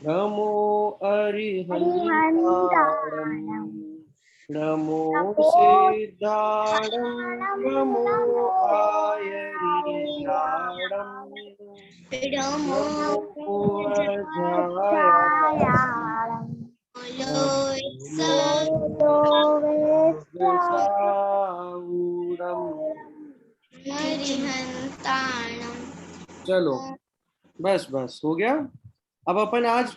नमो अरिहन्ताणं हरिहन्ताणं नमो नमो सिद्धाणं नमो नमो आयरिलाणं नमो नमो अजायाणं जयायाणं नमो लोकसाऊणं। हरिहन्ताणं। चलो बस बस हो गया। अब अपन आज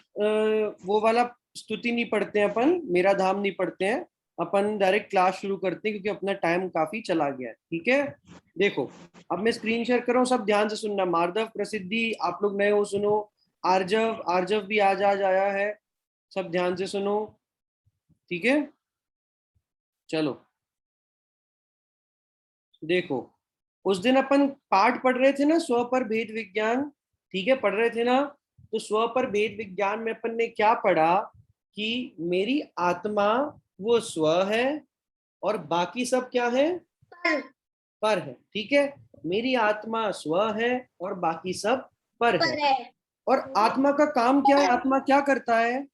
वो वाला स्तुति नहीं पढ़ते हैं, अपन मेरा धाम नहीं पढ़ते हैं, अपन डायरेक्ट क्लास शुरू करते हैं क्योंकि अपना टाइम काफी चला गया है। ठीक है, देखो अब मैं स्क्रीन शेयर कर रहा हूँ, सब ध्यान से सुनना। मार्दव, प्रसिद्धि, आप लोग नए हो सुनो। आर्जव, आर्जव भी आज आज आया है, सब ध्यान से सुनो। ठीक है, चलो देखो, उस दिन अपन पाठ पढ़ रहे थे ना, स्व पर भेद विज्ञान। ठीक है, पढ़ रहे थे ना। तो स्व पर भेद विज्ञान में अपन ने क्या पढ़ा कि मेरी आत्मा वो स्व है और बाकी सब क्या है, पर है। ठीक है, मेरी आत्मा स्व है और बाकी सब पर है। और आत्मा का काम क्या है, आत्मा क्या करता है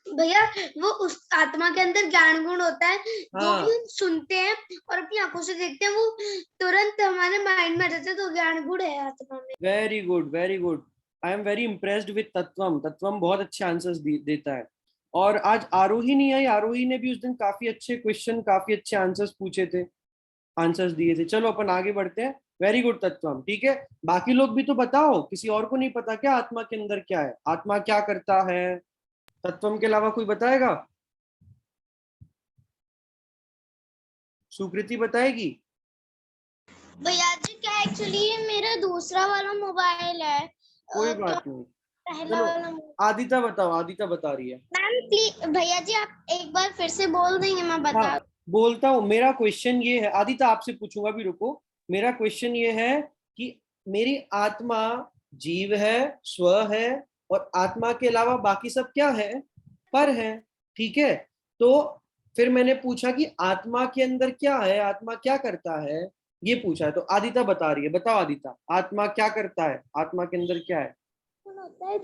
भैया? वो उस आत्मा के अंदर ज्ञान गुण होता है, जो हाँ, भी हम सुनते हैं और अपनी आंखों से देखते हैं, वो तुरंत हमारे माइंड में आ जाता है। तो ज्ञान गुण है आत्मा में। Very good very good. I am very impressed with Tattvam. Tattvam बहुत अच्छे आंसर्स देता है। और आज आरोही नहीं आई, आरोही ने भी उस दिन काफी अच्छे क्वेश्चन, काफी अच्छे आंसर्स पूछे थे, आंसर्स दिए थे। चलो अपन आगे बढ़ते हैं। Very good तत्वम। ठीक है, बाकी लोग भी तो बताओ, किसी और को नहीं पता क्या आत्मा के अंदर क्या है, आत्मा क्या करता है? तत्वम के अलावा कोई बताएगा? सुकृति बताएगी? भैया जी, क्या एक्चुअली ये मेरा दूसरा वाला मोबाइल है, कोई तो बात नहीं, पहला चलो वाला आदिता बताओ, आदिता बता रही है। मैम प्लीज भैया जी, आप एक बार फिर से बोल देंगे, मैं हाँ बता। बोलता हूँ। मेरा क्वेश्चन ये है, आदिता आपसे पूछूंगा भी, रुको। मेरा क्वेश्चन ये है कि मेरी आत्मा जीव है, स्व है, और आत्मा के अलावा बाकी सब क्या है, पर है। ठीक है, तो फिर मैंने पूछा कि आत्मा के अंदर क्या है, आत्मा क्या करता है, ये पूछा है। तो आदिता बता रही है, बताओ आदिता, आत्मा क्या करता है, आत्मा के अंदर क्या है? होता है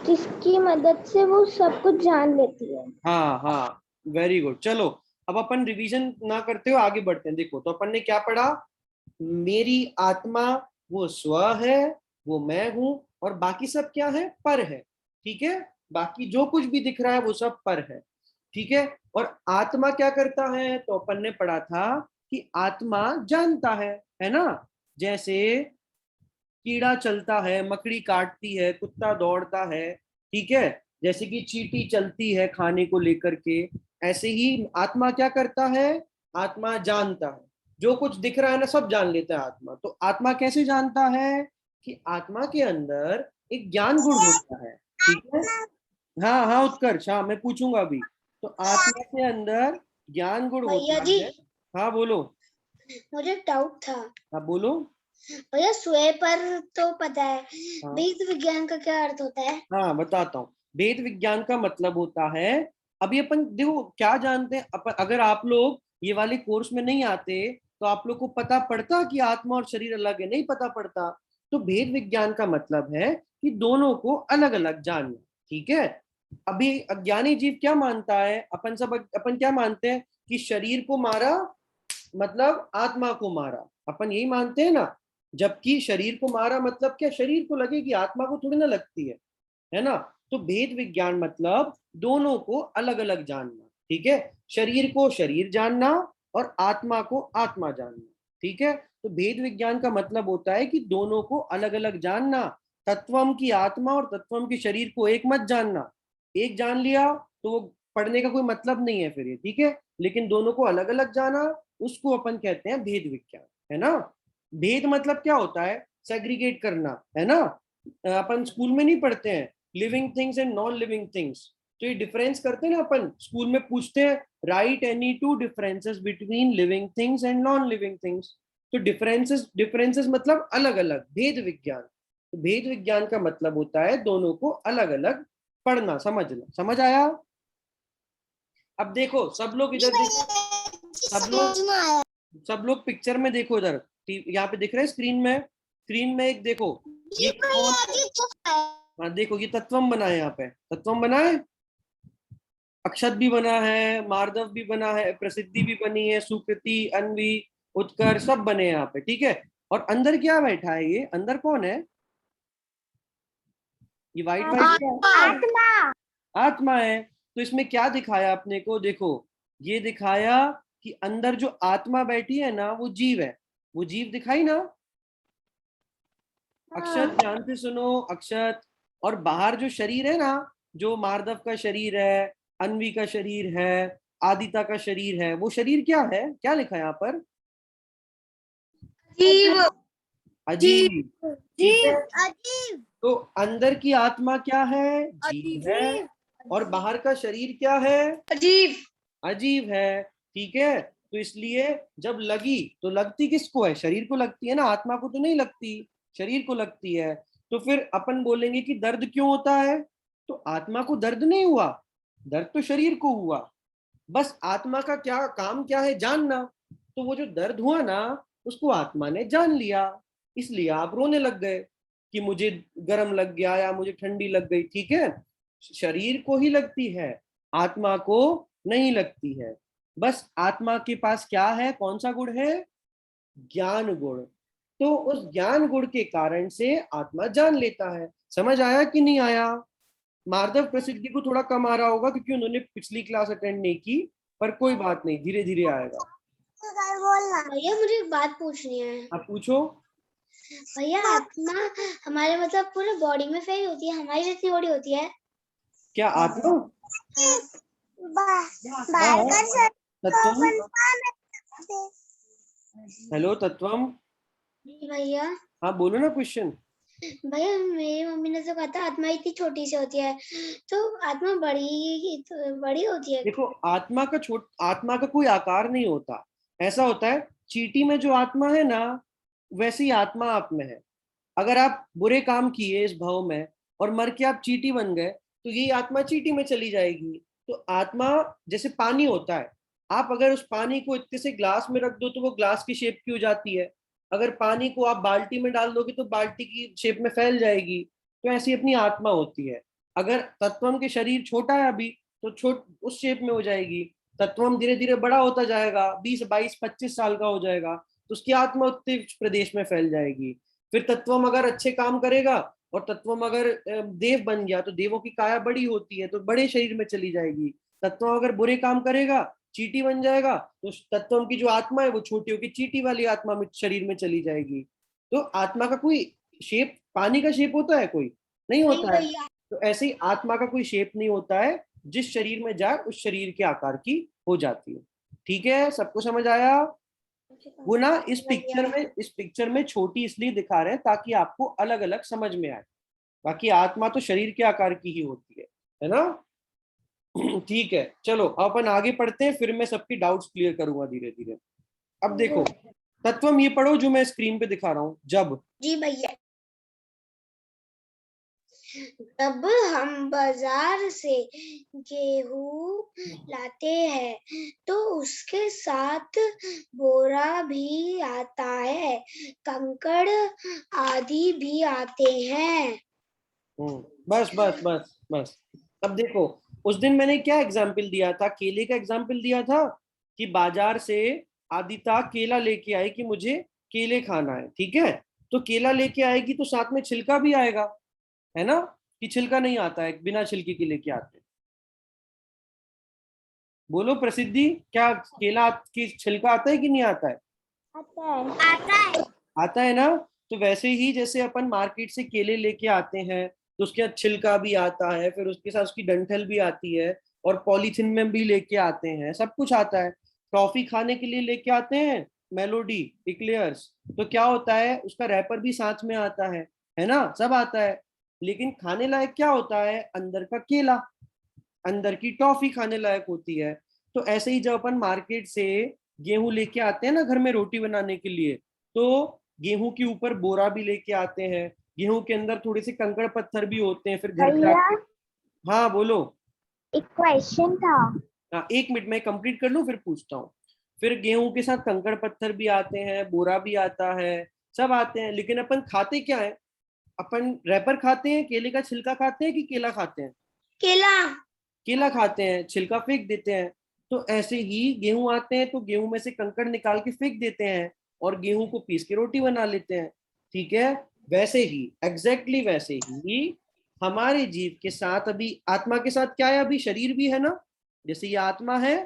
जिसकी मदद से वो सब कुछ जान लेती है। हाँ हाँ, वेरी गुड। चलो अब अपन रिवीजन ना करते हो आगे बढ़ते हैं। देखो, तो अपन ने क्या पढ़ा, मेरी आत्मा वो स्व है, वो मैं हूं, और बाकी सब क्या है, पर है। ठीक है, बाकी जो कुछ भी दिख रहा है वो सब पर है। ठीक है, और आत्मा क्या करता है, तो अपन ने पढ़ा था कि आत्मा जानता है ना। जैसे कीड़ा चलता है, मकड़ी काटती है, कुत्ता दौड़ता है। ठीक है, जैसे कि चींटी चलती है खाने को लेकर के, ऐसे ही आत्मा क्या करता है, आत्मा जानता है। जो कुछ दिख रहा है ना, सब जान लेता है आत्मा। तो आत्मा कैसे जानता है कि आत्मा के अंदर एक ज्ञान गुण होता है। ठीक है, हाँ हाँ उत्कर्ष, हाँ मैं पूछूंगा अभी। तो आत्मा के अंदर ज्ञान गुण भैया होता जी, है। हाँ बोलो। मुझे डाउट था। हाँ बोलो। भैया स्वयं पर तो पता है, हाँ बीज विज्ञान का क्या अर्थ होता है? हाँ बताता हूँ। वेद विज्ञान का मतलब होता है, अभी अपन देखो क्या जानते हैं अपन, अगर आप लोग ये वाले कोर्स में नहीं आते तो आप लोग को पता पड़ता कि आत्मा और शरीर अलग है, नहीं पता पड़ता। तो भेद विज्ञान का मतलब है कि दोनों को अलग अलग जानना। ठीक है, अभी अज्ञानी जीव क्या मानता है, अपन क्या मानते हैं कि शरीर को मारा मतलब आत्मा को मारा, अपन यही मानते हैं ना। जबकि शरीर को मारा मतलब क्या, शरीर को लगेगी, आत्मा को थोड़ी ना लगती है ना। तो भेद विज्ञान मतलब दोनों को अलग अलग जानना। ठीक है, शरीर को शरीर जानना और आत्मा को आत्मा जानना। ठीक है, तो भेद विज्ञान का मतलब होता है कि दोनों को अलग अलग जानना। तत्वम की आत्मा और तत्वम की शरीर को एक मत जानना। एक जान लिया तो वो पढ़ने का कोई मतलब नहीं है फिर ये। ठीक है, लेकिन दोनों को अलग अलग जाना, उसको अपन कहते हैं भेद विज्ञान, है ना। भेद मतलब क्या होता है, सेग्रीगेट करना, है ना। अपन स्कूल में नहीं पढ़ते हैं living things and non living things, तो ये डिफरेंस करते हैं ना अपन स्कूल में, पूछते हैं right any two differences between living things and non living things. तो डिफरेंसेस डिफरेंसेस मतलब अलग अलग, भेद विज्ञान। तो भेद विज्ञान का मतलब होता है दोनों को अलग अलग पढ़ना, समझना। समझ आया? अब देखो सब लोग इधर देखो, सब लोग पिक्चर में देखो, इधर यहाँ पे दिख रहा है स्क्रीन में, स्क्रीन में एक देखो, ये कौन है, हाँ देखो ये तत्वम बना है, यहाँ पे तत्वम बना है, अक्षत भी बना है, मार्दव भी बना है, प्रसिद्धि भी बनी है, सुकृति, अन्वी, उत्कर्ष सब बने हैं यहाँ पे, ठीक है। और अंदर क्या बैठा है, ये अंदर कौन है, ये वाइट वाइट क्या है? आत्मा। आत्मा है। तो इसमें क्या दिखाया अपने को, देखो ये दिखाया कि अंदर जो आत्मा बैठी है ना वो जीव है, वो जीव दिखाई ना। अक्षत ध्यान से सुनो, अक्षत। और बाहर जो शरीर है ना, जो मार्दव का शरीर है, अन्वी का शरीर है, आदिता का शरीर है, वो शरीर क्या है, क्या लिखा है यहाँ पर, जीव। अजीब, ठीक है। अजीब। तो अंदर की आत्मा क्या है, जीव है, अजीब। और बाहर का शरीर क्या है, अजीब। अजीब है, ठीक है। तो इसलिए जब लगी तो लगती किसको है, शरीर को लगती है ना, आत्मा को तो नहीं लगती, शरीर को लगती है। तो फिर अपन बोलेंगे कि दर्द क्यों होता है, तो आत्मा को दर्द नहीं हुआ, दर्द तो शरीर को हुआ, बस आत्मा का क्या काम क्या है, जानना। तो वो जो दर्द हुआ ना, उसको आत्मा ने जान लिया, इसलिए आप रोने लग गए कि मुझे गर्म लग गया या मुझे ठंडी लग गई, ठीक है। शरीर को ही लगती है, आत्मा को नहीं लगती है। बस आत्मा के पास क्या है, कौन सा गुण है, ज्ञान गुण। तो उस ज्ञान गुण के कारण से आत्मा जान लेता है। समझ आया कि नहीं आया? मार्दव प्रसिद्धि को थोड़ा कम आ रहा होगा क्योंकि उन्होंने पिछली क्लास अटेंड नहीं की, पर कोई बात नहीं, धीरे धीरे आएगा। भैया मुझे एक बात पूछनी है। आप पूछो। भैया आत्मा हमारे मतलब पूरे बॉडी में फैली होती है, हमारी जितनी बॉडी होती है? क्या आत्मा, बाहर हाँ, का तत्वम, हेलो तत्वम, भैया। हाँ बोलो ना क्वेश्चन। भैया मेरी मम्मी ने तो कहा था आत्मा इतनी छोटी सी होती है, तो आत्मा बड़ी होती है? देखो आत्मा का कोई आकार नहीं होता, ऐसा होता है चींटी में जो आत्मा है ना, वैसी आत्मा आप में है। अगर आप बुरे काम किए इस भाव में और मर के आप चींटी बन गए, तो यही आत्मा चींटी में चली जाएगी। तो आत्मा जैसे पानी होता है, आप अगर उस पानी को इतने से ग्लास में रख दो तो वो ग्लास की शेप की हो जाती है, अगर पानी को आप बाल्टी में डाल दोगे तो बाल्टी की शेप में फैल जाएगी। तो ऐसी अपनी आत्मा होती है। अगर तत्वम के शरीर छोटा है अभी, तो छोट उस शेप में हो जाएगी। तत्वम धीरे धीरे बड़ा होता जाएगा, 20 22 25 साल का हो जाएगा, तो उसकी आत्मा उतने प्रदेश में फैल जाएगी। फिर तत्वम अगर अच्छे काम करेगा और तत्वम अगर देव बन गया तो देवों की काया बड़ी होती है तो बड़े शरीर में चली जाएगी। तत्वम अगर बुरे काम करेगा, चीटी बन जाएगा, तो तत्वम की जो आत्मा है वो छोटी होगी चीटी वाली आत्मा में शरीर में चली जाएगी। तो आत्मा का कोई शेप, पानी का शेप होता है कोई, नहीं होता है। तो ऐसे ही आत्मा का कोई शेप नहीं होता है, जिस शरीर में जाए उस शरीर के आकार की हो जाती है। ठीक है, सबको समझ आया? वो ना इस पिक्चर में छोटी इसलिए दिखा रहे हैं ताकि आपको अलग अलग समझ में आए, बाकी आत्मा तो शरीर के आकार की ही होती है ना। ठीक है, चलो अपन आगे पढ़ते हैं, फिर मैं सबकी डाउट्स क्लियर करूंगा धीरे धीरे। अब देखो तत्वम ये पढ़ो जो मैं स्क्रीन पे दिखा रहा हूं, जब। जी भैया। तब हम बाजार से गेहूं लाते हैं तो उसके साथ बोरा भी आता है, कंकड़ आदि भी आते हैं। बस बस बस बस। अब देखो, उस दिन मैंने क्या एग्जाम्पल दिया था, केले का एग्जाम्पल दिया था कि बाजार से आदिता केला लेके आई कि मुझे केले खाना है, ठीक है। तो केला लेके आएगी तो साथ में छिलका भी आएगा, है ना, कि छिलका नहीं आता है, बिना छिलके के लेके आते हैं। बोलो प्रसिद्धि, क्या केला की छिलका आता है कि नहीं आता है? आता है। आता है ना। तो वैसे ही जैसे अपन मार्केट से केले लेके आते हैं तो उसके साथ छिलका भी आता है, फिर उसके साथ उसकी डंठल भी आती है, और पॉलीथिन में भी लेके आते हैं, सब कुछ आता है। टॉफी खाने के लिए लेके आते हैं, मेलोडी, इक्लेयर्स, तो क्या होता है उसका रैपर भी साथ में आता है ना, सब आता है। लेकिन खाने लायक क्या होता है, अंदर का केला, अंदर की टॉफी खाने लायक होती है। तो ऐसे ही जब अपन मार्केट से गेहूं लेके आते हैं ना घर में रोटी बनाने के लिए, तो गेहूं के ऊपर बोरा भी लेके आते हैं, गेहूं के अंदर थोड़े से कंकड़ पत्थर भी होते हैं, फिर घर पे भैया हाँ बोलो। एक क्वेश्चन था। हाँ 1 मिनट में कंप्लीट कर लूं फिर पूछता हूँ। फिर गेहूं के साथ कंकड़ पत्थर भी आते हैं, बोरा भी आता है, सब आते हैं, लेकिन अपन खाते क्या है, अपन रैपर खाते हैं, केले का छिलका खाते हैं कि केला खाते हैं? केला। केला खाते हैं, छिलका फेंक देते हैं। तो ऐसे ही गेहूं आते हैं तो गेहूं में से कंकड़ निकाल के फेंक देते हैं और गेहूं को पीस के रोटी बना लेते हैं। ठीक है, वैसे ही एग्जैक्टली वैसे ही हमारे जीव के साथ, अभी आत्मा के साथ क्या है, अभी शरीर भी है ना। जैसे ये आत्मा है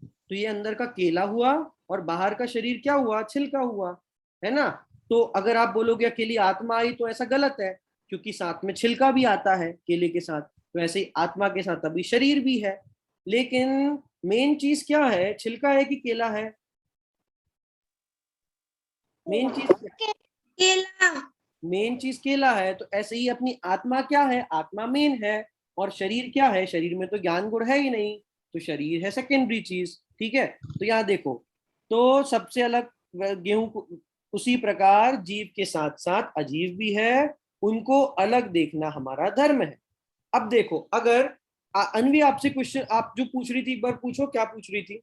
तो ये अंदर का केला हुआ और बाहर का शरीर क्या हुआ, छिलका हुआ, है ना। तो अगर आप बोलोगे अकेली आत्मा आई तो ऐसा गलत है, क्योंकि साथ में छिलका भी आता है केले के साथ। तो ऐसे ही आत्मा के साथ अभी शरीर भी है। लेकिन मेन चीज क्या है, छिलका है कि केला है? मेन चीज क्या? केला। मेन चीज केला है। तो ऐसे ही अपनी आत्मा क्या है, आत्मा मेन है। और शरीर क्या है, शरीर में तो ज्ञान गुण है ही नहीं, तो शरीर है सेकेंडरी चीज। ठीक है, तो यहाँ देखो, तो सबसे अलग गेहूं उसी प्रकार जीव के साथ साथ अजीव भी है, उनको अलग देखना हमारा धर्म है। अब देखो, अगर अनवी आपसे क्वेश्चन आप जो पूछ रही थी, एक बार पूछो, क्या पूछ रही थी?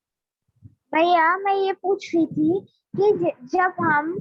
भैया मैं ये पूछ रही थी कि जब हम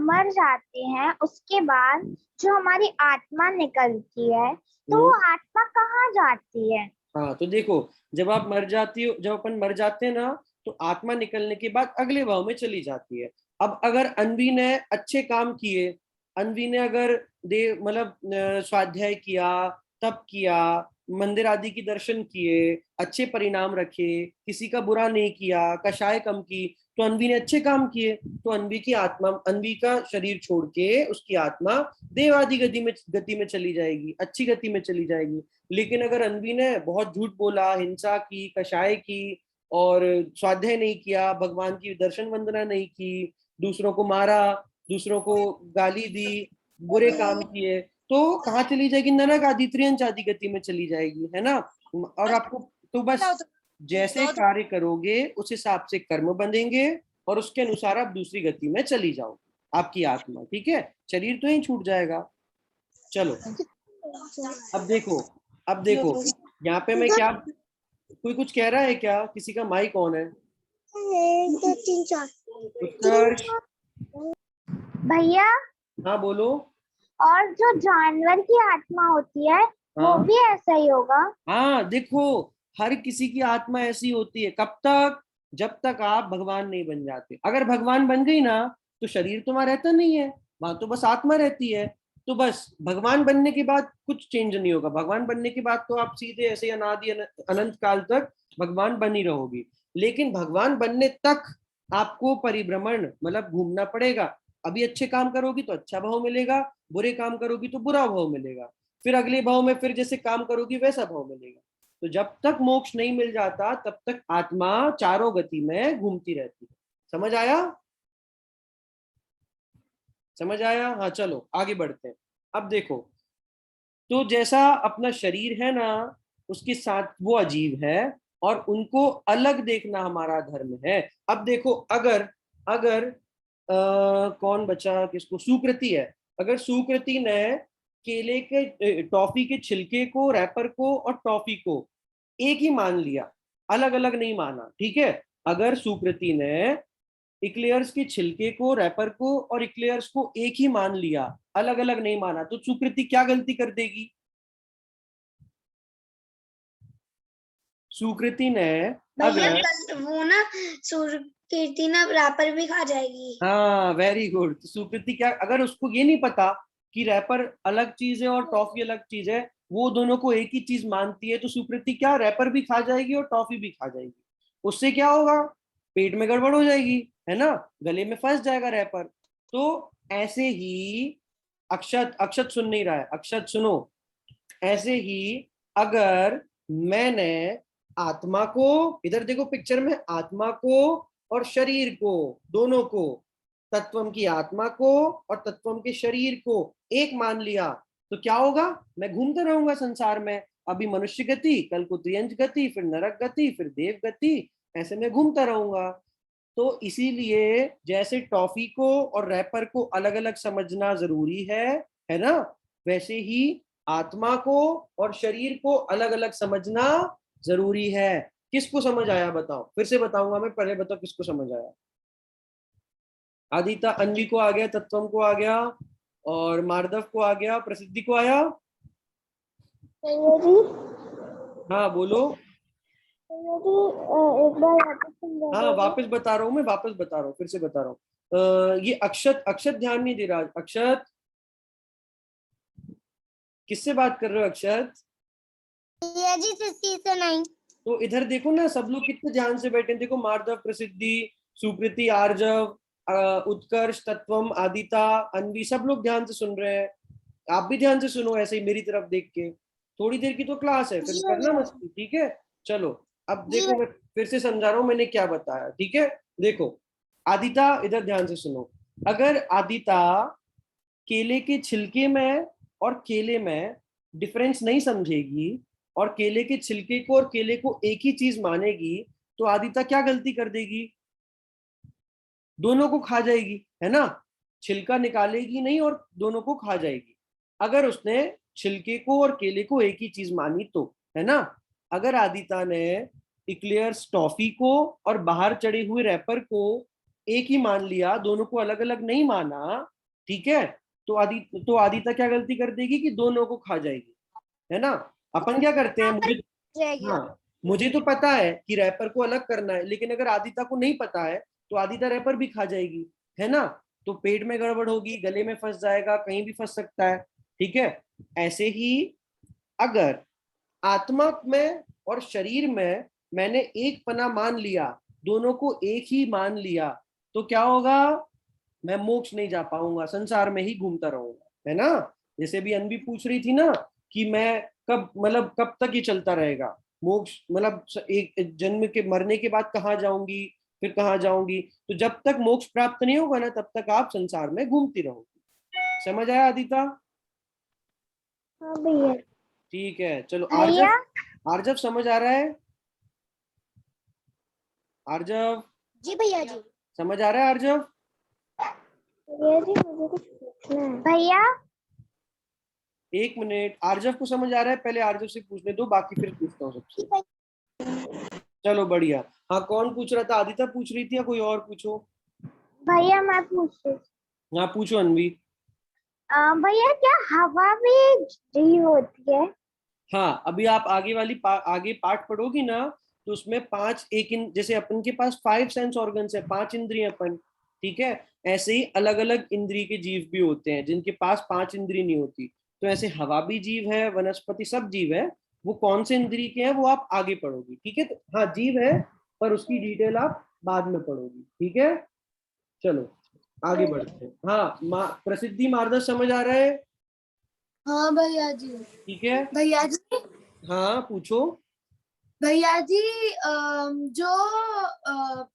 मर जाते हैं उसके बाद जो हमारी आत्मा निकलती है तो वो आत्मा कहाँ जाती है? हाँ, तो देखो, जब आप मर जाती हो, जब अपन मर जाते हैं ना, तो आत्मा निकलने के बाद अगले भाव में चली जाती है। अब अगर अनवी ने अच्छे काम किए, अनवी ने अगर दे मतलब स्वाध्याय किया, तप किया, मंदिर आदि की दर्शन किए, अच्छे परिणाम रखे, किसी का बुरा नहीं किया, कषाय कम की, तो अनवी ने अच्छे काम किए। तो अनवी की आत्मा, अनवी का शरीर छोड़ के उसकी आत्मा देवादि गति में चली जाएगी, अच्छी गति में चली जाएगी। लेकिन अगर अनवी ने बहुत झूठ बोला, हिंसा की, कषाय की, और स्वाध्याय नहीं किया, भगवान की दर्शन वंदना नहीं की, दूसरों को मारा, दूसरों को गाली दी, बुरे काम किए, तो कहाँ चली जाएगी, नरक आदि त्रियंच आदि गति में चली जाएगी, है ना। और आपको तो बस जैसे कार्य करोगे उस हिसाब से कर्म बंधेंगे और उसके अनुसार आप दूसरी गति में चली जाओ, आपकी आत्मा। ठीक है, शरीर तो ही छूट जाएगा। चलो, अब देखो यहाँ पे मैं क्या, कोई कुछ कह रहा है क्या? किसी का माइक ऑन है? 1 2 3 4। उत्कर्ष, भैया हाँ बोलो। और जो जानवर की आत्मा होती है वो हाँ भी ऐसा ही होगा? हाँ, देखो, हर किसी की आत्मा ऐसी होती है। कब तक? जब तक आप भगवान नहीं बन जाते। अगर भगवान बन गई ना, तो शरीर तो वहां रहता नहीं है, वहां तो बस आत्मा रहती है। तो बस भगवान बनने के बाद कुछ चेंज नहीं होगा। भगवान बनने के बाद तो आप सीधे ऐसे अनादि अनंत काल तक भगवान बनी रहोगी। लेकिन भगवान बनने तक आपको परिभ्रमण मतलब घूमना पड़ेगा। अभी अच्छे काम करोगी तो अच्छा भाव मिलेगा, बुरे काम करोगी तो बुरा भाव मिलेगा, फिर अगले भाव में फिर जैसे काम करोगी वैसा भाव मिलेगा। तो जब तक मोक्ष नहीं मिल जाता तब तक आत्मा चारों गति में घूमती रहती है। समझ आया? समझ आया? हाँ, चलो आगे बढ़ते हैं। अब देखो, तो जैसा अपना शरीर है ना, उसके साथ वो अजीब है, और उनको अलग देखना हमारा धर्म है। अब देखो, अगर अगर कौन बचा, किसको, सुकृति है। अगर सुकृति ने केले के टॉफी के छिलके को, रैपर को और टॉफी को एक ही मान लिया, अलग अलग नहीं माना, ठीक है। अगर सुकृति ने इक्लेयर्स के छिलके को, रैपर को और इक्लेयर्स को एक ही मान लिया, अलग अलग नहीं माना, तो सुकृति क्या गलती कर देगी? सुकृति ने भैया अगर, वो ना सूर्य कीर्ति ना रैपर भी खा जाएगी। हाँ वेरी गुड। तो सुकृति क्या, अगर उसको ये नहीं पता कि रैपर अलग चीज है और टॉफी अलग चीज है, वो दोनों को एक ही चीज मानती है, तो सुकृति क्या रैपर भी खा जाएगी और टॉफी भी खा जाएगी। उससे क्या होगा? पेट में गड़बड़ हो जाएगी, है ना, गले में फंस जाएगा रैपर। तो ऐसे ही, अक्षत अक्षत सुन नहीं रहा है, अक्षत सुनो। ऐसे ही अगर मैंने आत्मा को, इधर देखो पिक्चर में, आत्मा को और शरीर को, दोनों को, तत्वम की आत्मा को और तत्वम के शरीर को एक मान लिया, तो क्या होगा? मैं घूमता रहूंगा संसार में। अभी मनुष्य गति, कल को त्रियंच गति, फिर नरक गति, फिर देव गति, ऐसे मैं घूमता रहूंगा। तो इसीलिए जैसे टॉफी को और रैपर को अलग अलग समझना जरूरी है ना, वैसे ही आत्मा को और शरीर को अलग अलग समझना जरूरी है। किसको समझ आया बताओ? फिर से बताऊंगा मैं, पहले बताओ किसको समझ आया। आदिता, अन्वी को आ गया, तत्वम को आ गया, और मार्दव को आ गया, प्रसिद्धि को आया। भैया जी, हाँ बोलो। भैया जी, एक बार वापस समझा हाँ दीजिए। वापस बता रहा हूँ, मैं वापस बता रहा हूँ, फिर से बता रहा हूँ। ये अक्षत, अक्षत ध्यान नहीं दे रहा। अक्षत, किससे बात कर रहे हो अक्षत? भैया जी, किसी से नहीं। तो इधर देखो ना, सब लोग कितने ध्यान से बैठे हैं। देखो मार्दव, प्रसिद्धि, सुकृति, आर्जव, उत्कर्ष, तत्वम, आदिता, अन्वी, सब लोग ध्यान से सुन रहे हैं। आप भी ध्यान से सुनो, ऐसे ही मेरी तरफ देख के। थोड़ी देर की तो क्लास है, फिर जी करना भैया। मस्ती, ठीक है? चलो, अब जी देखो मैं फिर से समझा रहा हूँ मैंने क्या बताया, ठीक है? देखो, आदिता इधर ध्यान से सुनो। अगर आदिता केले के छिलके में और केले में डिफरेंस नहीं समझेगी, और केले के छिलके को और केले को एक ही चीज मानेगी, तो आदिता क्या गलती कर देगी? दोनों को खा जाएगी, है ना? छिलका निकालेगी नहीं और दोनों को खा जाएगी। अगर उसने छिलके को और केले को एक ही चीज मानी तो, है ना? अगर आदिता ने इक्लेयर्स टॉफी को और बाहर चढ़े हुए रैपर को एक ही मान लिया, दोनों को अलग अलग नहीं माना, ठीक है? तो आदिता क्या गलती कर देगी कि दोनों को खा जाएगी, है ना? अपन क्या करते हैं, मुझे, जाएगी। हाँ, मुझे तो पता है कि रैपर को अलग करना है, लेकिन अगर आदिता को नहीं पता है तो आदिता रैपर भी खा जाएगी, है ना? तो पेट में गड़बड़ होगी, गले में फंस जाएगा, कहीं भी फंस सकता है, ठीक है? ऐसे ही अगर आत्मा में और शरीर में मैंने एक पना मान लिया, दोनों को एक ही मान लिया, तो क्या होगा? मैं मोक्ष नहीं जा पाऊंगा, संसार में ही घूमता रहूंगा, है ना? जैसे भी अनबी पूछ रही थी ना कि मैं कब, मतलब कब तक ये चलता रहेगा मोक्ष, मतलब एक जन्म के मरने के बाद कहाँ जाऊंगी, फिर कहाँ जाऊंगी? तो जब तक मोक्ष प्राप्त नहीं होगा ना, तब तक आप संसार में घूमती रहोगी। समझ आया आदिता? हाँ भैया। ठीक है, चलो भैया, आर्जव, आर्जव समझ आ रहा है? आर्जव जी भैया जी। समझ आ रहा है आर्जव? भैया जी, मुझे कुछ पूछना है। भैया, एक मिनट, आर्जव को समझ आ रहा है? पहले आर्जव से पूछने दो, बाकी फिर पूछता हूँ सबसे। चलो बढ़िया। हाँ, कौन पूछ रहा था? आदिता पूछ रही थी या कोई और? पूछो। भैया मैं पूछ रही थी। हाँ पूछो अनवी। भैया, क्या हवा भी जीव होती है? हाँ, अभी आप आगे वाली आगे पाठ पढ़ोगी ना, तो उसमें पांच, जैसे अपन के पास 5 सेंस ऑर्गन्स है, 5 इंद्रिय अपन, ठीक है? ऐसे ही अलग अलग इंद्रिय के जीव भी होते हैं जिनके पास 5 इंद्रिय नहीं होती। तो ऐसे हवा भी जीव है, वनस्पति सब जीव है। वो कौन से इंद्रिय के हैं वो आप आगे पढ़ोगी, ठीक है? तो हाँ जीव है, पर उसकी डिटेल आप बाद में पढ़ोगी, ठीक है? चलो आगे बढ़ते हैं। हाँ, प्रसिद्धि मार्दव समझ आ रहा है? हाँ भैया जी। ठीक है, भैया जी, हाँ पूछो। भैया जी, जो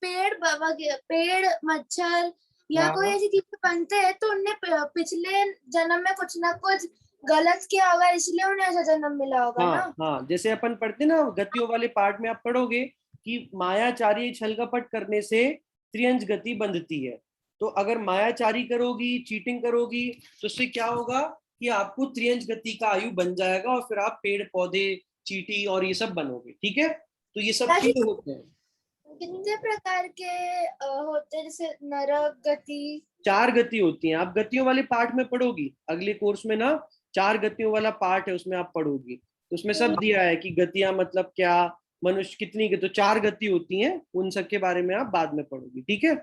पेड़, मच्छर या कोई हाँ ऐसी चीजें बनते हैं तो उनने पिछले जन्म में कुछ ना कुछ गलत किया होगा, इसलिए उन्हें ऐसा जन्म मिला होगा हाँ ना। हाँ, जैसे अपन पढ़ते ना गतियों वाले पार्ट में, आप पढ़ोगे कि मायाचारी छल कपट करने से त्रियंज गति बंधती है। तो अगर मायाचारी करोगी, चीटिंग करोगी, तो उससे क्या होगा कि आपको त्रियंज गति का आयु बन जाएगा, और फिर आप पेड़ पौधे, चीटी और ये सब बनोगे, ठीक है? तो ये सब ताकि क्यों होते हैं? कितने प्रकार के होते हैं, जैसे नरक गति। 4 गति होती हैं, आप गतियों वाले पार्ट में पढ़ोगी अगले कोर्स में ना। 4 गतियों वाला पार्ट है, उसमें आप पढ़ोगी, तो उसमें सब दिया है कि गतियां मतलब क्या, मनुष्य कितनी तो 4 गति होती हैं, उन सब के बारे में आप बाद में पढ़ोगी, ठीक है?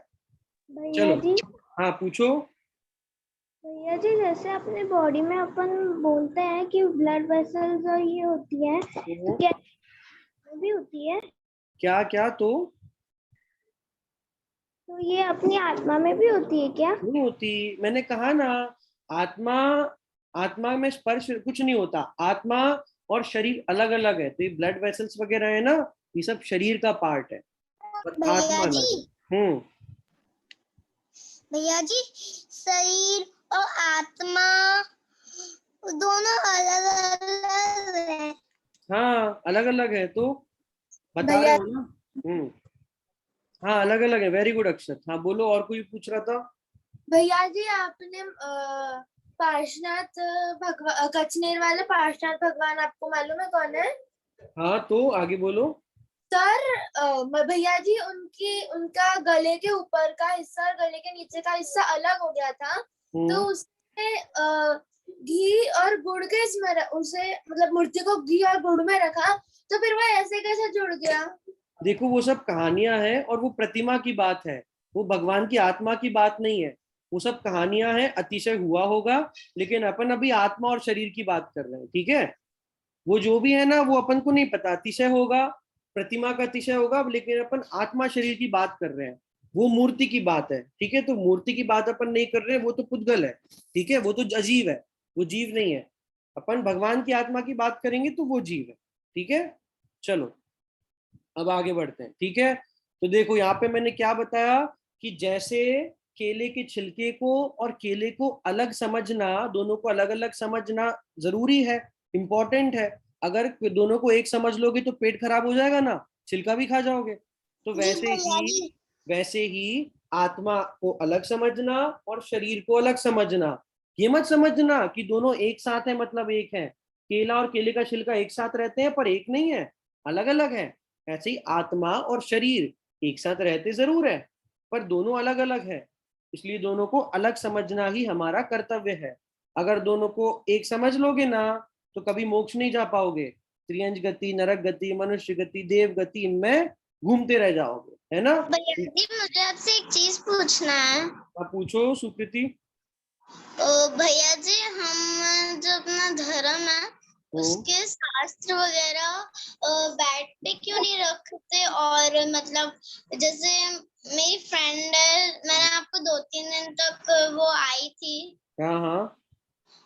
भैया चलो, जी, हाँ पूछो। भैया जी, जैसे अपने बॉडी में अपन बोलते हैं कि ब्लड वेसल्स और ये होती है, तो तो क्या वो भी होती है? क्या क्या तो तो ये अपनी आत्मा में भी होती है क्या? नहीं होती, मैंने कहा ना। आत्मा, आत्मा में स्पर्श कुछ नहीं होता। आत्मा और शरीर अलग अलग है, तो ये ब्लड वेसल्स वगैरह है ना, ये सब शरीर का पार्ट है, और भैया आत्मा अलग जी, है। भैया जी, शरीर और आत्मा दोनों अलग अलग है। हाँ अलग अलग है, तो बता रहे भैया हो ना। हम्म, हाँ अलग अलग है। वेरी गुड अक्षत। हाँ बोलो, और कोई पूछ रहा था? भैया जी, आपने पार्श्वनाथ भगवान, कचनेर वाले पार्श्वनाथ भगवान आपको मालूम है कौन है? हाँ तो आगे बोलो। सर, भैया जी, उनका गले के ऊपर का हिस्सा और गले के नीचे का हिस्सा अलग हो गया था, तो हम्म, घी और गुड़ के इसमें उसे मतलब मूर्ति को घी और गुड़ में रखा, तो फिर वो ऐसे कैसे जुड़ गया? देखो वो सब कहानियां हैं और वो प्रतिमा की बात है, वो भगवान की आत्मा की बात नहीं है। वो सब कहानियां हैं, अतिशय हुआ होगा, लेकिन अपन अभी आत्मा और शरीर की बात कर रहे हैं, ठीक है। वो जो भी है ना वो अपन को नहीं पता, अतिशय होगा, प्रतिमा का अतिशय होगा, लेकिन अपन आत्मा शरीर की बात कर रहे हैं। वो मूर्ति की बात है, ठीक है। तो मूर्ति की बात अपन नहीं कर रहे हैं, वो तो पुद्गल है, ठीक है, वो तो अजीव है, वो जीव नहीं है। अपन भगवान की आत्मा की बात करेंगे तो वो जीव है, ठीक है। चलो अब आगे बढ़ते हैं, ठीक है। तो देखो यहाँ पे मैंने क्या बताया कि जैसे केले के छिलके को और केले को अलग समझना, दोनों को अलग अलग समझना जरूरी है, इंपॉर्टेंट है। अगर दोनों को एक समझ लोगे तो पेट खराब हो जाएगा ना, छिलका भी खा जाओगे। तो जी भैया जी। वैसे ही आत्मा को अलग समझना और शरीर को अलग समझना। ये मत समझना कि दोनों एक साथ है मतलब एक है, केला और केले का छिलका एक साथ रहते हैं पर एक नहीं है, अलग अलग है। ऐसे ही आत्मा और शरीर एक साथ रहते जरूर है पर दोनों अलग अलग है, इसलिए दोनों को अलग समझना ही हमारा कर्तव्य है। अगर दोनों को एक समझ लोगे ना तो कभी मोक्ष नहीं जा पाओगे, त्रियंज गति, नरक गति, मनुष्य गति, देव गति, इनमें घूमते रह जाओगे, है ना। भैया जी मुझे आपसे एक चीज पूछना है। आप पूछो सुकृति। भैया जी हम जो अपना धर्म है उसके शास्त्र वगैरह बेड पे क्यों नहीं रखते? और मतलब जैसे मेरी फ्रेंड है, मैंने आपको 2-3 दिन तक वो आई थी, हाँ हाँ,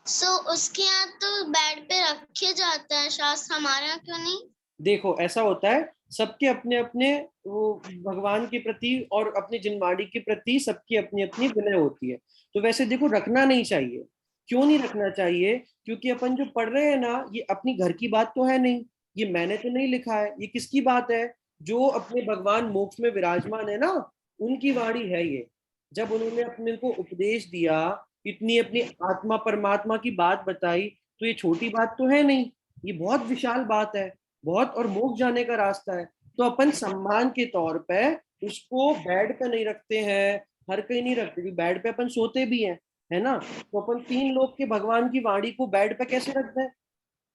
सो उसके यहाँ तो बेड पे रखे जाता है शास्त्र, हमारे यहाँ क्यों नहीं? देखो ऐसा होता है, सबके अपने अपने वो भगवान के प्रति और अपनी जिनवाड़ी के प्रति सबकी अपनी अपनी विनय होती है। तो वैसे देखो रखना नहीं चाहिए। क्यों नहीं रखना चाहिए? क्योंकि अपन जो पढ़ रहे हैं ना ये अपनी घर की बात तो है नहीं, ये मैंने तो नहीं लिखा है, ये किसकी बात है? जो अपने भगवान मोक्ष में विराजमान है ना, उनकी वाणी है ये। जब उन्होंने अपने को उपदेश दिया, इतनी अपनी आत्मा परमात्मा की बात बताई, तो ये छोटी बात तो है नहीं, ये बहुत विशाल बात है, बहुत, और मोक्ष जाने का रास्ता है। तो अपन सम्मान के तौर पे उसको बेड पे नहीं रखते हैं, हर कहीं नहीं रखते, क्योंकि बेड पे अपन सोते भी हैं, है ना। तो अपन 3 लोग के भगवान की वाणी को बेड पे कैसे रख दें?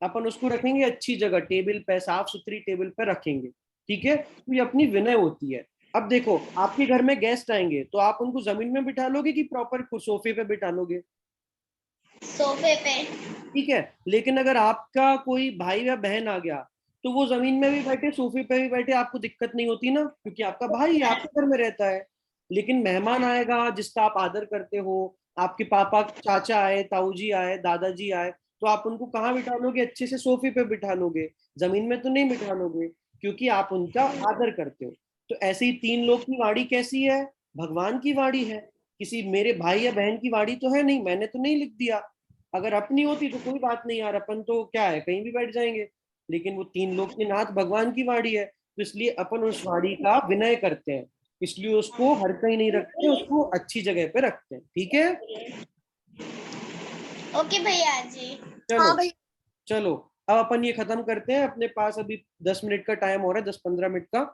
अपन उसको रखेंगे अच्छी जगह, टेबल पे, साफ सुथरी टेबल पे रखेंगे, ठीक है। तो ये अपनी विनय होती है। अब देखो आपके घर में गेस्ट आएंगे तो आप उनको जमीन में बिठा लोगे कि प्रॉपर सोफे पे बिठा लोगे? सोफे पे। ठीक है। लेकिन अगर आपका कोई भाई या बहन आ गया तो वो जमीन में भी बैठे, सोफे पे भी बैठे, आपको दिक्कत नहीं होती ना, क्योंकि आपका भाई आपके घर में रहता है। लेकिन मेहमान आएगा जिसका आप आदर करते हो, आपके पापा चाचा आए, ताऊ जी आए, दादाजी आए, तो आप उनको कहाँ बिठा लोगे? अच्छे से सोफे पे बिठा लोगे, जमीन में तो नहीं बिठा लोगे, क्योंकि आप उनका आदर करते हो। तो ऐसे ही 3 लोग की वाणी कैसी है? भगवान की वाणी है, किसी मेरे भाई या बहन की वाणी तो है नहीं, मैंने तो नहीं लिख दिया। अगर अपनी होती तो कोई बात नहीं यार, अपन तो क्या है कहीं भी बैठ जाएंगे, लेकिन वो 3 लोग के नाथ भगवान की वाणी है, तो इसलिए अपन उस वाणी का विनय करते हैं, इसलिए उसको हर कहीं नहीं रखते, उसको अच्छी जगह पे रखते हैं, ठीक है। ओके भैया जी। चलो हाँ भाई। चलो, अब अपन ये खत्म करते हैं, अपने पास अभी 10 मिनट का टाइम हो रहा है, 10-15 मिनट का।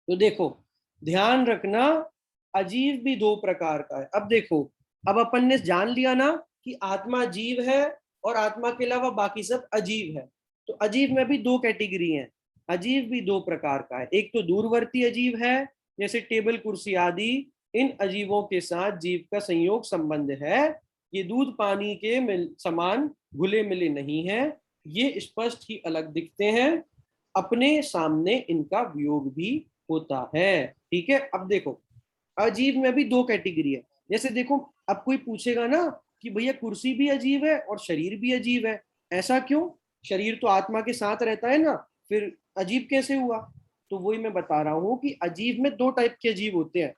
तो देखो ध्यान रखना, अजीव भी 2 प्रकार का है। अब देखो, अब अपन ने जान लिया ना कि आत्मा जीव है और आत्मा के अलावा बाकी सब अजीव है। तो अजीव में भी 2 कैटेगरी हैं, अजीव भी 2 प्रकार का है। एक तो दूरवर्ती अजीव है, जैसे टेबल कुर्सी आदि, इन अजीवों के साथ जीव का संयोग संबंध है। ये दूध पानी के समान घुले मिले नहीं है, ये स्पष्ट ही अलग दिखते हैं, अपने सामने इनका वियोग भी होता है, ठीक है। अब देखो अजीब में भी 2 कैटेगरी है। जैसे देखो अब कोई पूछेगा ना कि भैया कुर्सी भी अजीब है और शरीर भी अजीब है, ऐसा क्यों? शरीर तो आत्मा के साथ रहता है ना, फिर अजीब कैसे हुआ? तो वही मैं बता रहा हूँ कि अजीब में 2 टाइप के अजीब होते हैं,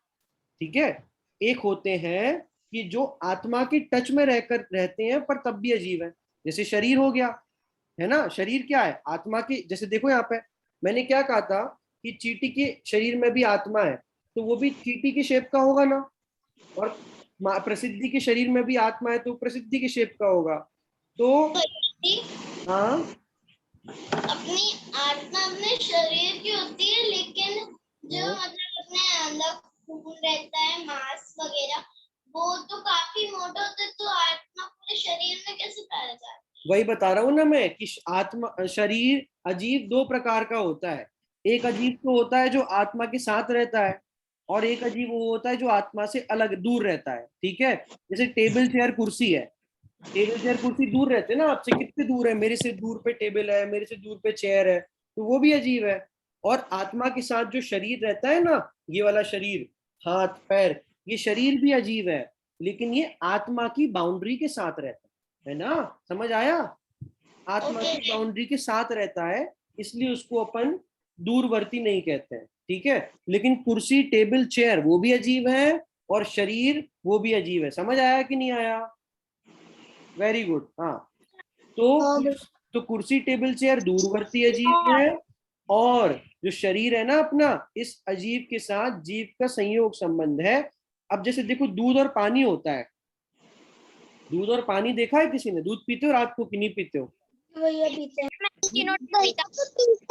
ठीक है। एक होते हैं कि जो आत्मा के टच में रहकर रहते हैं पर तब भी अजीब है, जैसे शरीर हो गया, है ना। शरीर क्या है? आत्मा की, जैसे देखो यहाँ पे मैंने क्या कहा था कि चींटी के शरीर में भी आत्मा है, तो वो भी चींटी की शेप का होगा ना। और प्रसिद्धि के शरीर में भी आत्मा है तो प्रसिद्धि के शेप का होगा। तो हाँ, अपनी आत्मा अपने शरीर की होती है, लेकिन जो हाँ, मतलब अपने अंदर खून रहता है, मांस वगैरह, वो तो काफी मोटा होता है, तो आत्मा पूरे शरीर में कैसे पाया जाता है? वही बता रहा हूँ ना मैं कि आत्मा शरीर अजीब दो प्रकार का होता है। एक अजीब तो होता है जो आत्मा के साथ रहता है, और एक अजीब वो होता है जो आत्मा से अलग दूर रहता है। ठीक है, जैसे टेबल चेयर कुर्सी है, टेबल चेयर कुर्सी दूर रहते हैं ना आपसे, कितने दूर है, मेरे से दूर पे टेबल है, मेरे से दूर पे चेयर है, तो वो भी अजीब है। और आत्मा के साथ जो शरीर रहता है ना, ये वाला शरीर, हाथ पैर, ये शरीर भी अजीब है, लेकिन ये आत्मा की बाउंड्री के साथ रहता है ना, समझ आया? आत्मा की बाउंड्री के साथ रहता है, इसलिए उसको अपन दूरवर्ती नहीं कहते हैं। ठीक है, लेकिन कुर्सी टेबल चेयर वो भी अजीब है, और शरीर वो भी अजीब है। समझ आया कि नहीं आया? Very good. हाँ, तो कुर्सी टेबल चेयर दूरवर्ती अजीब है, और जो शरीर है ना अपना, इस अजीब के साथ जीव का संयोग संबंध है। अब जैसे देखो, दूध और पानी होता है, दूध और पानी देखा है किसी ने? दूध पीते हो रात को कि नहीं पीते हो? भैया पीते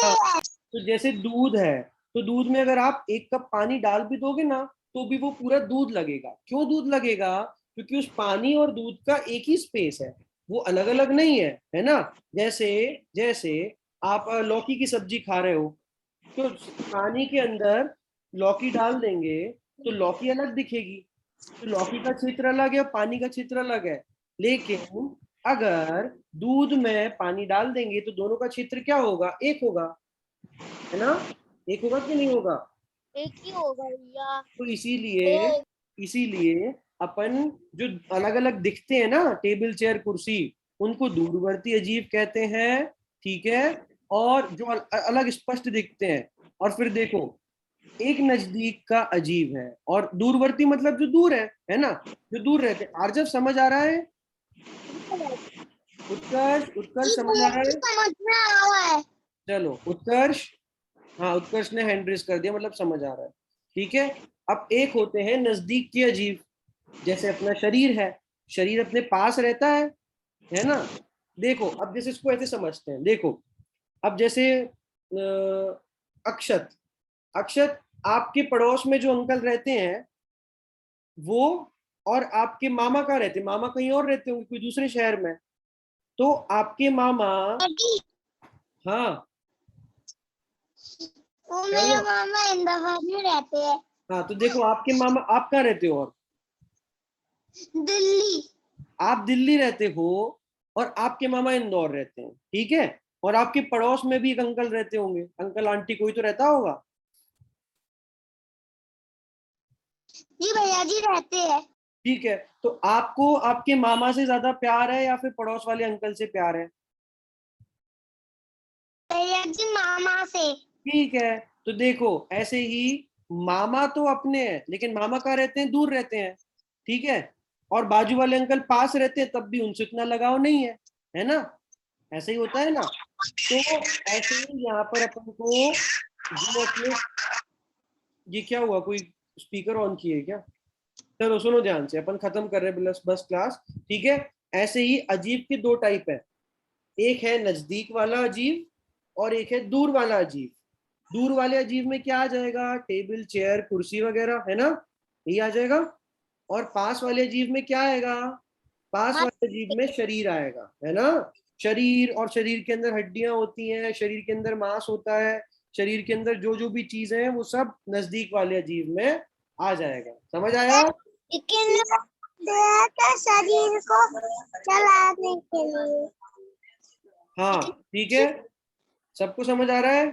हाँ, तो जैसे दूध है, तो दूध में अगर आप एक कप पानी डाल भी दोगे ना, तो भी वो पूरा दूध लगेगा। क्यों दूध लगेगा? क्योंकि उस पानी और दूध का एक ही स्पेस है, वो अलग अलग नहीं है ना। जैसे जैसे आप लौकी की सब्जी खा रहे हो, तो पानी के अंदर लौकी डाल देंगे तो लौकी अलग दिखेगी, तो लौकी का क्षेत्र अलग है, पानी का क्षेत्र अलग है। लेकिन अगर दूध में पानी डाल देंगे तो दोनों का क्षेत्र क्या होगा? एक होगा, है ना? एक होगा कि नहीं होगा? एक ही होगा भैया। तो इसीलिए इसीलिए अपन जो अलग अलग दिखते हैं ना, टेबल चेयर कुर्सी, उनको दूरवर्ती अजीब कहते हैं। ठीक है, और जो अलग स्पष्ट दिखते हैं, और फिर देखो, एक नजदीक का अजीब है, और दूरवर्ती मतलब जो दूर है ना, जो दूर रहते हैं। आर्जव समझ आ रहा है? उत्कर्ष, उत्कर्ष समझ आ रहा है? समझ में आ रहा है। चलो उत्कर्ष, हाँ उत्कर्ष ने हैंड रेस कर दिया, मतलब समझ आ रहा है। ठीक है, अब एक होते हैं नजदीक के अजीब, जैसे अपना शरीर है, शरीर अपने पास रहता है ना। देखो अब जैसे इसको ऐसे समझते हैं, देखो अब जैसे अक्षत, अक्षत आपके पड़ोस में जो अंकल रहते हैं, वो और आपके मामा कहाँ रहते हैं? मामा कहीं और रहते होंगे, कोई दूसरे शहर में। तो आपके मामा, हाँ वो क्या मेरे हुआ? मामा अहमदाबाद में रहते हैं। हाँ, तो देखो आपके मामा, आप कहाँ रहते हो? और दिल्ली। आप दिल्ली रहते हो, और आपके मामा इंदौर रहते हैं। ठीक है, और आपके पड़ोस में भी एक अंकल रहते होंगे, अंकल आंटी कोई तो रहता होगा। जी भैया जी रहते हैं। ठीक है, तो आपको आपके मामा से ज्यादा प्यार है या फिर पड़ोस वाले अंकल से प्यार है? भैया जी मामा से। ठीक है, तो देखो ऐसे ही मामा तो अपने हैं, लेकिन मामा कहाँ रहते हैं? दूर रहते हैं। ठीक है, और बाजू वाले अंकल पास रहते हैं, तब भी उनसे उतना लगाव नहीं है ना? ऐसे ही होता है ना। तो ऐसे ही यहाँ पर अपन को जो अपने, ये क्या हुआ, कोई स्पीकर ऑन किए क्या? चलो सुनो ध्यान से, अपन खत्म कर रहे हैं बस बस क्लास। ठीक है, ऐसे ही अजीब के दो टाइप है, एक है नजदीक वाला अजीब, और एक है दूर वाला अजीब। दूर वाले अजीब में क्या आ जाएगा? टेबल चेयर कुर्सी वगैरह, है ना, ये आ जाएगा। और पास वाले अजीब में क्या आएगा? पास वाले अजीब में शरीर आएगा, है ना। शरीर, और शरीर के अंदर हड्डियां होती हैं, शरीर के अंदर मांस होता है, शरीर के अंदर जो जो भी चीजें हैं वो सब नजदीक वाले अजीब में आ जाएगा। समझ आया? लेकिन शरीर को चलाने के लिए। हाँ ठीक है, सबको समझ आ रहा है?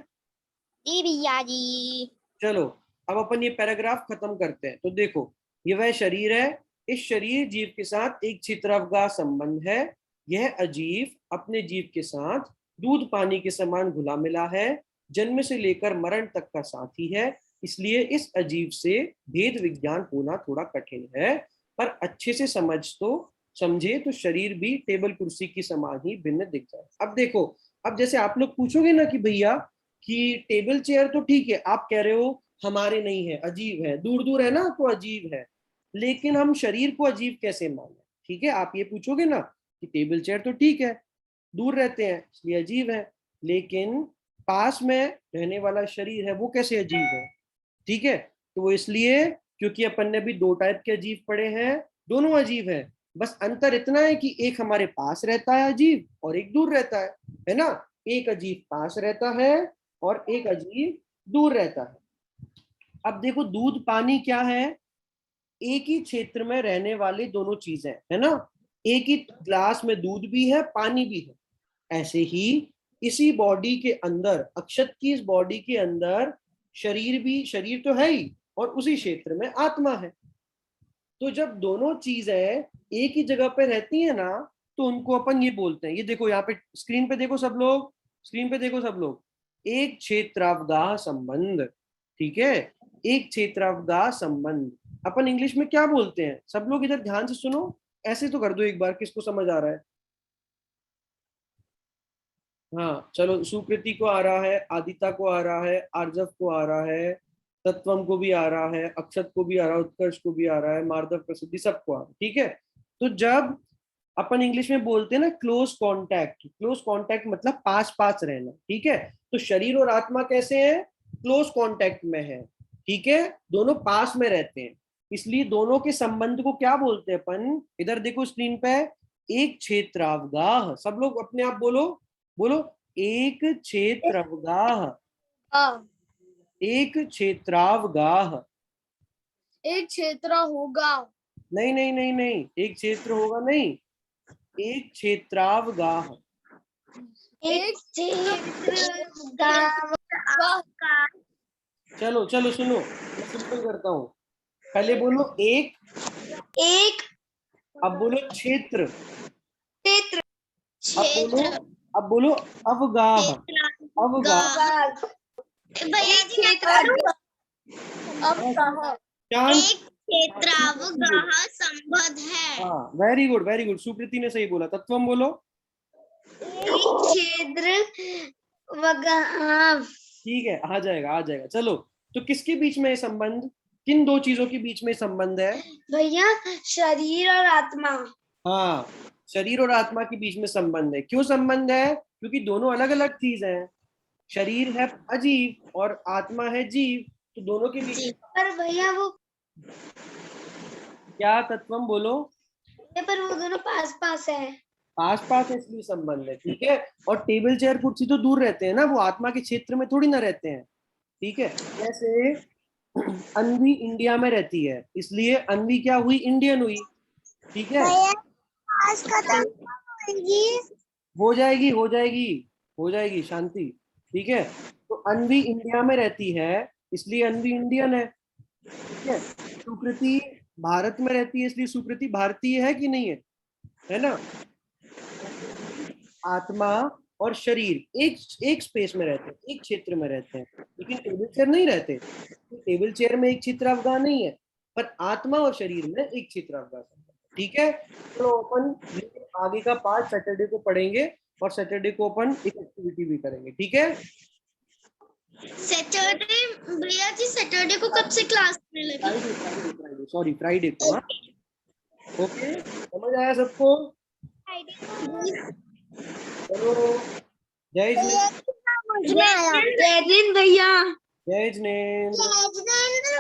जी भैया जी। चलो अब अपन ये पैराग्राफ खत्म करते हैं। तो देखो, ये वह शरीर है, इस शरीर जीव के साथ एक छित्रवगा संबंध है। यह अजीव अपने जीव के साथ दूध पानी के समान घुला मिला है, जन्म से लेकर मरण तक का साथी है। इसलिए इस अजीव से भेद विज्ञान होना थोड़ा कठिन है, पर अच्छे से समझे तो शरीर भी टेबल कुर्सी की समान ही भिन्न दिख जाए। अब देखो, अब जैसे आप लोग पूछोगे ना कि भैया कि टेबल चेयर तो ठीक है, आप कह रहे हो हमारे नहीं है, अजीब है, दूर दूर है ना, तो अजीब है, लेकिन हम शरीर को अजीब कैसे माने? ठीक है, आप ये पूछोगे ना कि टेबल चेयर तो ठीक है, दूर रहते हैं इसलिए अजीब है, लेकिन पास में रहने वाला शरीर है वो कैसे अजीब है? ठीक है, तो वो इसलिए क्योंकि अपन ने भी दो टाइप के अजीब पढ़े हैं, दोनों अजीब है, बस अंतर इतना है कि एक हमारे पास रहता है अजीब और एक दूर रहता है ना। एक अजीब पास रहता है और एक अजीब दूर रहता है। अब देखो दूध पानी क्या है, एक ही क्षेत्र में रहने वाले दोनों चीजें है ना। एक ही ग्लास में दूध भी है पानी भी है। ऐसे ही इसी बॉडी के अंदर, अक्षत की इस बॉडी के अंदर शरीर भी, शरीर तो है ही और उसी क्षेत्र में आत्मा है। तो जब दोनों चीजें एक ही जगह पे रहती है ना, तो उनको अपन ये बोलते हैं, ये देखो यहाँ पे स्क्रीन पे देखो सब लोग, स्क्रीन पे देखो सब लोग, एक क्षेत्रावगाह संबंध। ठीक है, एक क्षेत्रावगाह संबंध अपन इंग्लिश में क्या बोलते हैं, सब लोग इधर ध्यान से सुनो, ऐसे तो कर दो एक बार, किसको समझ आ रहा है। हाँ चलो, सुकृति को आ रहा है, आदिता को आ रहा है, आर्जव को आ रहा है, तत्वम को भी आ रहा है, अक्षत को भी आ रहा है, उत्कर्ष को भी आ रहा है, मार्दव प्रसिद्धि सबको आ रहा है। ठीक है, तो जब अपन इंग्लिश में बोलते हैं ना क्लोज कांटेक्ट, क्लोज कांटेक्ट मतलब पास पास रहना। ठीक है, तो शरीर और आत्मा कैसे हैं, क्लोज कांटेक्ट में है। ठीक है, दोनों पास में रहते हैं, इसलिए दोनों के संबंध को क्या बोलते हैं अपन, इधर देखो स्क्रीन पे, एक क्षेत्रावगाह। सब लोग अपने आप बोलो, बोलो एक क्षेत्रावगाह, एक क्षेत्रावगाह। एक क्षेत्र होगा, नहीं नहीं नहीं नहीं, एक क्षेत्र होगा नहीं, एक क्षेत्रावगाह। एक चलो चलो सुनो, मैं सिंपल करता हूँ, पहले बोलो एक, एक अब बोलो क्षेत्र, क्षेत्र, अब बोलो, क्षेत्र अब बोलो अवगाह, अवगाह। भैया जी मैं अब कहा चांद, एक क्षेत्रावगाह संबंध है। हाँ वेरी गुड वेरी गुड, सुकृति ने सही बोला। तत्वम बोलो। एक क्षेत्र वगाह, ठीक है, आ जाएगा आ जाएगा। चलो, तो किसके बीच में ये संबंध, किन दो चीजों के बीच में संबंध है। भैया शरीर और आत्मा, हाँ, शरीर और आत्मा के बीच में संबंध है। क्यों संबंध है, क्योंकि दोनों अलग अलग चीज हैं। शरीर है अजीब और आत्मा है जीव, तो दोनों के बीच में पर भैया वो, क्या, तत्वम बोलो। पर वो दोनों पास पास है। पास पास है इसलिए संबंध है। ठीक है, और टेबल चेयर कुर्सी तो दूर रहते हैं ना, वो आत्मा के क्षेत्र में थोड़ी ना रहते हैं। ठीक है, जैसे अन्वी इंडिया में रहती है, इसलिए अन्वी क्या हुई, इंडियन हुई। ठीक है, आज खत्म होगी। हो जाएगी हो जाएगी हो जाएगी, शांति। ठीक है, तो अन्वी इंडिया में रहती है इसलिए अन्वी इंडियन है। ठीक है, सुकृति भारत में रहती है इसलिए सुकृति भारतीय है कि नहीं है ना। आत्मा और शरीर एक एक स्पेस में रहते हैं, एक क्षेत्र में रहते हैं, लेकिन टेबल चेयर नहीं रहते। टेबल चेयर में एक क्षेत्रावगाह नहीं है, पर आत्मा और शरीर में एक क्षेत्रावगाह है। ठीक है, तो अपन आगे का पार्ट सैटरडे को पढ़ेंगे और सैटरडे को अपन एक एक्टिविटी भी करेंगे। ठीक है, सैटरडे भैया जी, सैटरडे को कब से क्लास में लगी। फ्राइडे सॉरी फ्राइडे को। हाँ ओके, समझ आया सबको। चलो, जय जिनेन्द्र। मुझ में आया। जय हिंद भैया। जय जिनेन्द्र।